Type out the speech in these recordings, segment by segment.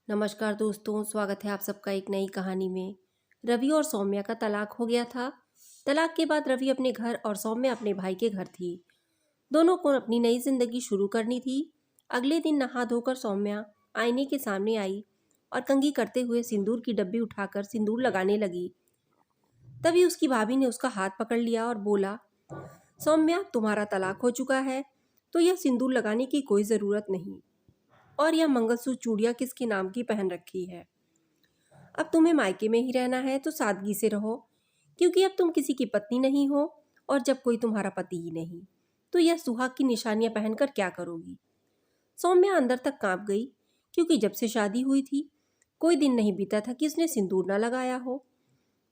नमस्कार दोस्तों, स्वागत है आप सबका एक नई कहानी में। रवि और सौम्या का तलाक हो गया था। तलाक के बाद रवि अपने घर और सौम्या अपने भाई के घर थी। दोनों को अपनी नई जिंदगी शुरू करनी थी। अगले दिन नहा धोकर सौम्या आईने के सामने आई और कंघी करते हुए सिंदूर की डब्बी उठाकर सिंदूर लगाने लगी। तभी उसकी भाभी ने उसका हाथ पकड़ लिया और बोला, सौम्या, तुम्हारा तलाक हो चुका है तो यह सिंदूर लगाने की कोई ज़रूरत नहीं। और यह मंगलसूत्र चूड़ियाँ किसके नाम की पहन रखी है? अब तुम्हें मायके में ही रहना है तो सादगी से रहो, क्योंकि अब तुम किसी की पत्नी नहीं हो। और जब कोई तुम्हारा पति ही नहीं तो यह सुहाग की निशानियां पहनकर क्या करोगी? सौम्या अंदर तक कांप गई, क्योंकि जब से शादी हुई थी कोई दिन नहीं बीता था कि उसने सिंदूर ना लगाया हो।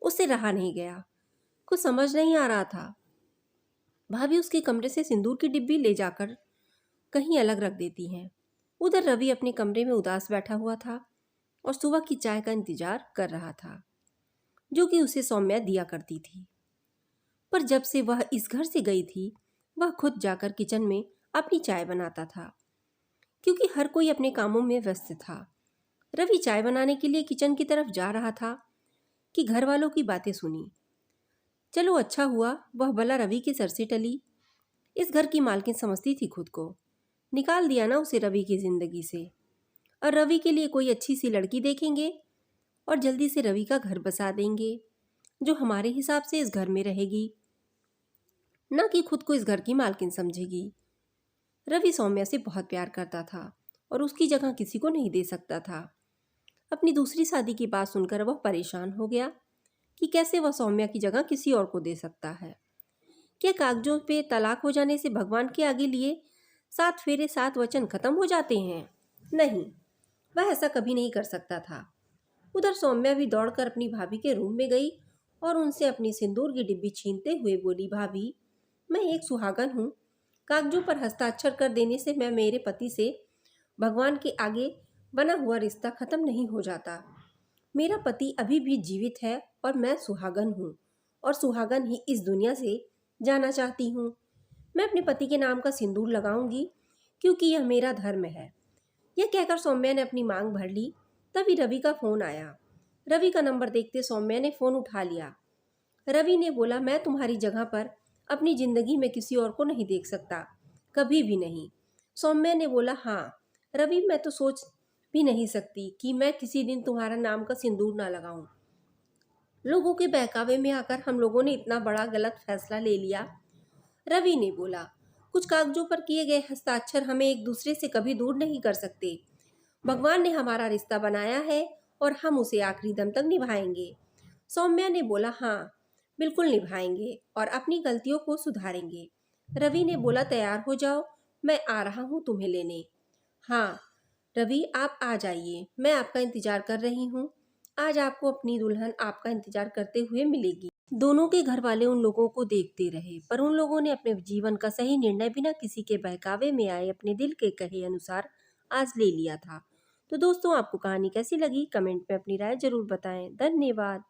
उससे रहा नहीं गया, कुछ समझ नहीं आ रहा था। भाभी उसके कमरे से सिंदूर की डिब्बी ले जाकर कहीं अलग रख देती हैं। उधर रवि अपने कमरे में उदास बैठा हुआ था और सुबह की चाय का इंतजार कर रहा था, जो कि उसे सौम्या दिया करती थी। पर जब से वह इस घर से गई थी वह खुद जाकर किचन में अपनी चाय बनाता था, क्योंकि हर कोई अपने कामों में व्यस्त था। रवि चाय बनाने के लिए किचन की तरफ जा रहा था कि घर वालों की बातें सुनी। चलो अच्छा हुआ वह भला रवि के सर से टली। इस घर की मालकिन समझती थी खुद को, निकाल दिया ना उसे रवि की जिंदगी से। और रवि के लिए कोई अच्छी सी लड़की देखेंगे और जल्दी से रवि का घर बसा देंगे, जो हमारे हिसाब से इस घर में रहेगी, ना कि खुद को इस घर की मालकिन समझेगी। रवि सौम्या से बहुत प्यार करता था और उसकी जगह किसी को नहीं दे सकता था। अपनी दूसरी शादी की बात सुनकर वह परेशान हो गया कि कैसे वह सौम्या की जगह किसी और को दे सकता है। क्या कागजों पे तलाक हो जाने से भगवान के आगे लिए 7 फेरे 7 वचन खत्म हो जाते हैं? नहीं, वह ऐसा कभी नहीं कर सकता था। उधर सौम्या भी दौड़कर अपनी भाभी के रूम में गई और उनसे अपनी सिंदूर की डिब्बी छीनते हुए बोली, भाभी, मैं एक सुहागन हूँ। कागजों पर हस्ताक्षर कर देने से मैं मेरे पति से भगवान के आगे बना हुआ रिश्ता खत्म नहीं हो जाता। मेरा पति अभी भी जीवित है और मैं सुहागन हूँ, और सुहागन ही इस दुनिया से जाना चाहती हूँ। मैं अपने पति के नाम का सिंदूर लगाऊंगी, क्योंकि यह मेरा धर्म है। यह कहकर सौम्या ने अपनी मांग भर ली। तभी रवि का फोन आया। रवि का नंबर देखते सौम्या ने फोन उठा लिया। रवि ने बोला, मैं तुम्हारी जगह पर अपनी जिंदगी में किसी और को नहीं देख सकता, कभी भी नहीं। सौम्या ने बोला, हाँ रवि, मैं तो सोच भी नहीं सकती कि मैं किसी दिन तुम्हारा नाम का सिंदूर ना लगाऊं। लोगों के बहकावे में आकर हम लोगों ने इतना बड़ा गलत फैसला ले लिया। रवि ने बोला, कुछ कागजों पर किए गए हस्ताक्षर हमें एक दूसरे से कभी दूर नहीं कर सकते। भगवान ने हमारा रिश्ता बनाया है और हम उसे आखिरी दम तक निभाएंगे। सौम्या ने बोला, हाँ बिल्कुल निभाएंगे और अपनी गलतियों को सुधारेंगे। रवि ने बोला, तैयार हो जाओ, मैं आ रहा हूँ तुम्हें लेने। हाँ रवि, आप आ जाइए, मैं आपका इंतजार कर रही हूँ। आज आपको अपनी दुल्हन आपका इंतजार करते हुए मिलेगी। दोनों के घर वाले उन लोगों को देखते रहे, पर उन लोगों ने अपने जीवन का सही निर्णय बिना किसी के बहकावे में आए अपने दिल के कहे अनुसार आज ले लिया था। तो दोस्तों, आपको कहानी कैसी लगी? कमेंट में अपनी राय जरूर बताएं। धन्यवाद।